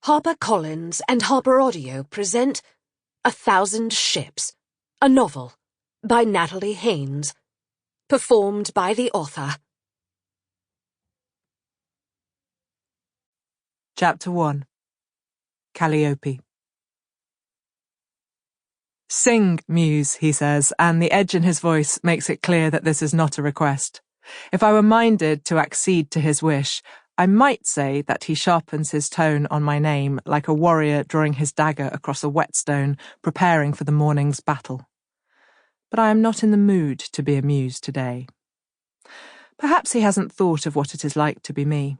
HarperCollins and HarperAudio present 1,000 Ships, a novel by Natalie Haynes, performed by the author. Chapter 1. Calliope. Sing, Muse, he says, and the edge in his voice makes it clear that this is not a request. If I were minded to accede to his wish, I might say that he sharpens his tone on my name like a warrior drawing his dagger across a whetstone, preparing for the morning's battle. But I am not in the mood to be amused today. Perhaps he hasn't thought of what it is like to be me.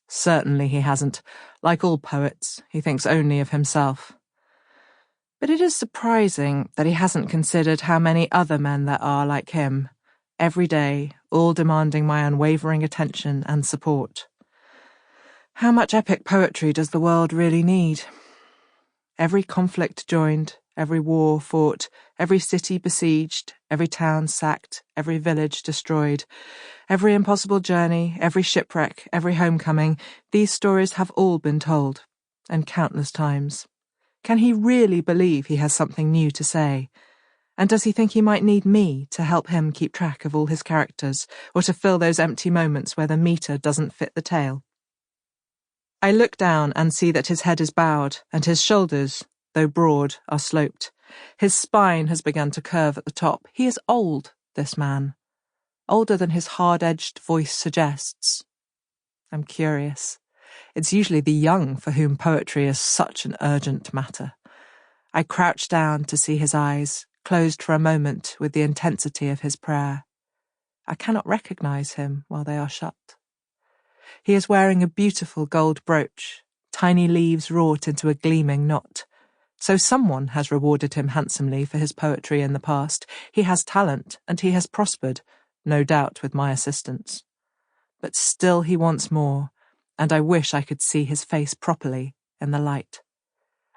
Certainly he hasn't. Like all poets, he thinks only of himself. But it is surprising that he hasn't considered how many other men there are like him, every day, all demanding my unwavering attention and support. How much epic poetry does the world really need? Every conflict joined, every war fought, every city besieged, every town sacked, every village destroyed, every impossible journey, every shipwreck, every homecoming, these stories have all been told, and countless times. Can he really believe he has something new to say? And does he think he might need me to help him keep track of all his characters, or to fill those empty moments where the meter doesn't fit the tale? I look down and see that his head is bowed, and his shoulders, though broad, are sloped. His spine has begun to curve at the top. He is old, this man. Older than his hard-edged voice suggests. I'm curious. It's usually the young for whom poetry is such an urgent matter. I crouch down to see his eyes, closed for a moment with the intensity of his prayer. I cannot recognize him while they are shut. He is wearing a beautiful gold brooch, tiny leaves wrought into a gleaming knot. So someone has rewarded him handsomely for his poetry in the past. He has talent, and he has prospered, no doubt with my assistance. But still he wants more, and I wish I could see his face properly in the light.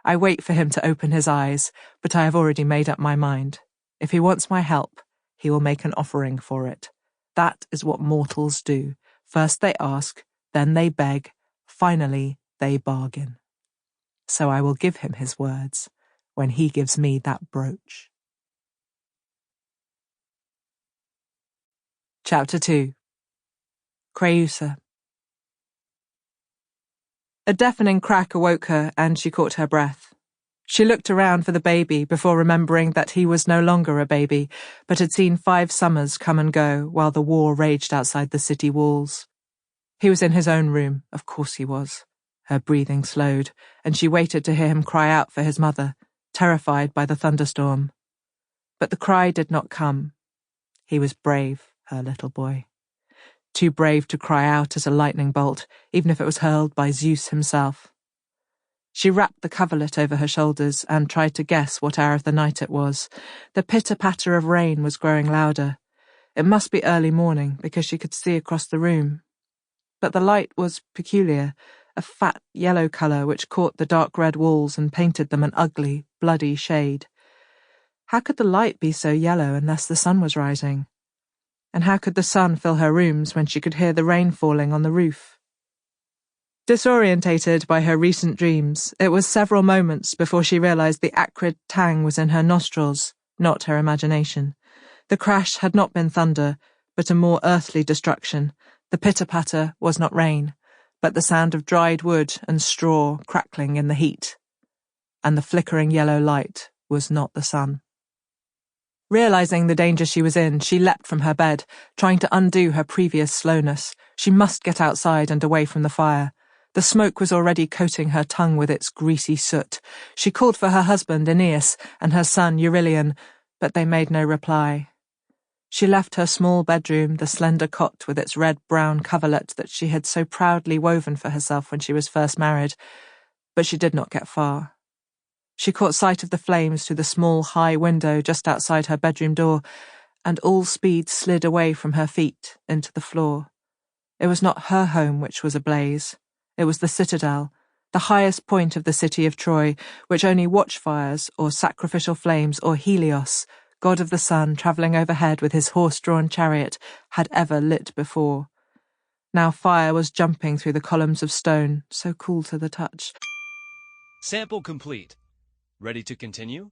I wait for him to open his eyes, but I have already made up my mind. If he wants my help, he will make an offering for it. That is what mortals do. First they ask, then they beg, finally they bargain. So I will give him his words when he gives me that brooch. Chapter 2. Creusa. A deafening crack awoke her, and she caught her breath. She looked around for the baby before remembering that he was no longer a baby, but had seen 5 summers come and go while the war raged outside the city walls. He was in his own room, of course he was. Her breathing slowed, and she waited to hear him cry out for his mother, terrified by the thunderstorm. But the cry did not come. He was brave, her little boy. Too brave to cry out at a lightning bolt, even if it was hurled by Zeus himself. She wrapped the coverlet over her shoulders and tried to guess what hour of the night it was. The pitter-patter of rain was growing louder. It must be early morning, because she could see across the room. But the light was peculiar, a fat yellow colour which caught the dark red walls and painted them an ugly, bloody shade. How could the light be so yellow unless the sun was rising? And how could the sun fill her rooms when she could hear the rain falling on the roof? Disorientated by her recent dreams, it was several moments before she realised the acrid tang was in her nostrils, not her imagination. The crash had not been thunder, but a more earthly destruction. The pitter-patter was not rain, but the sound of dried wood and straw crackling in the heat. And the flickering yellow light was not the sun. Realising the danger she was in, she leapt from her bed, trying to undo her previous slowness. She must get outside and away from the fire. The smoke was already coating her tongue with its greasy soot. She called for her husband, Aeneas, and her son, Euryleon, but they made no reply. She left her small bedroom, the slender cot with its red-brown coverlet that she had so proudly woven for herself when she was first married, but she did not get far. She caught sight of the flames through the small, high window just outside her bedroom door, and all speed slid away from her feet into the floor. It was not her home which was ablaze. It was the citadel, the highest point of the city of Troy, which only watchfires or sacrificial flames or Helios, god of the sun travelling overhead with his horse-drawn chariot, had ever lit before. Now fire was jumping through the columns of stone, so cool to the touch, Sample complete. Ready to continue?